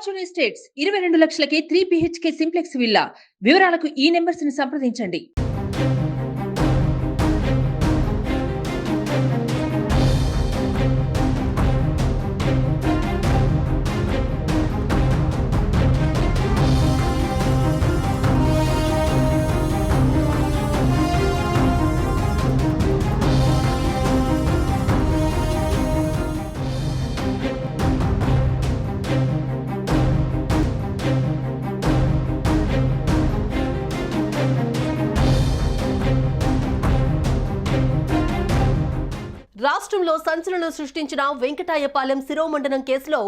Fortune estates 22 లక్షలకే 3 BHK simplex villa. వివరాలకు ఈ numbers ని సంప్రదించండి. రాష్ట్రంలో సంచలనం సృష్టించిన వెంకటాయపాలెం శిరోమండనం కేసులో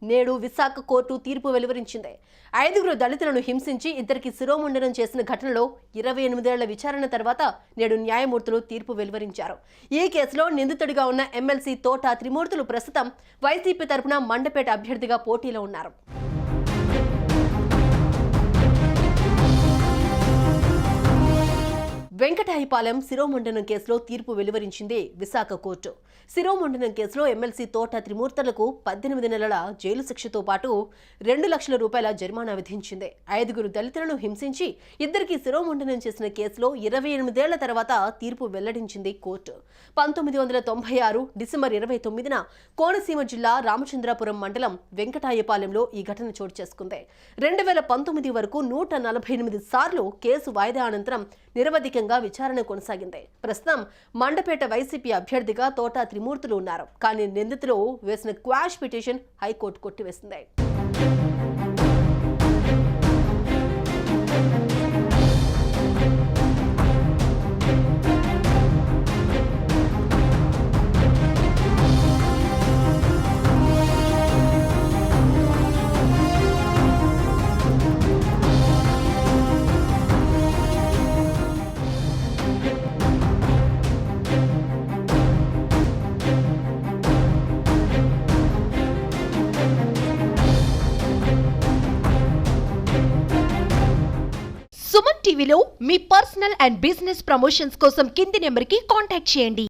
నేడు విశాఖ కోర్టు తీర్పు వెలువరించింది. 5 దళితులను హింసించి ఇద్దరికి శిరోమండనం చేసిన ఘటనలో 28 ఏళ్ల విచారణ తర్వాత నేడు న్యాయమూర్తులు తీర్పు వెలువరించారు. ఈ కేసులో నిందితుడిగా ఉన్న ఎమ్మెల్సీ తోట త్రిమూర్తులు ప్రస్తుతం వైసీపీ తరపున మండపేట అభ్యర్థిగా పోటీలో ఉన్నారు. వెంకటాయపాలెం శిరోమండనం కేసులో తీర్పు వెలువరించింది విశాఖ కోర్టు. శిరోమండనం కేసులో ఎమ్మెల్సీ తోట త్రిమూర్తులకు 18 నెలల జైలు శిక్షతో పాటు 2 లక్షల రూపాయల జరిమానా విధించింది. 5 దళితులను హింసించి ఇద్దరికి శిరోమండనం చేసిన కేసులో 28 ఏళ్ల తర్వాత తీర్పు వెల్లడించింది కోర్టు. 1996 డిసెంబర్ 29న కోనసీమ జిల్లా రామచంద్రాపురం మండలం వెంకటాయపాలెంలో ఈ ఘటన చోటు చేసుకుంది. 2019 వరకు 148 సార్లు కేసు వాయిదా అనంతరం నిరవధికంగా విచారణ కొనసాగింది. ప్రస్తుతం మండపేట వైసీపీ అభ్యర్థిగా తోట త్రిమూర్తులు ఉన్నారు. కానీ నిందితులు వేసిన క్వాష్ పిటిషన్ హైకోర్టు కొట్టివేసింది. సుమన్ టీవీలో మీ పర్సనల్ అండ్ బిజినెస్ ప్రమోషన్స్ కోసం కింది నెంబర్కి కాంటాక్ట్ చేయండి.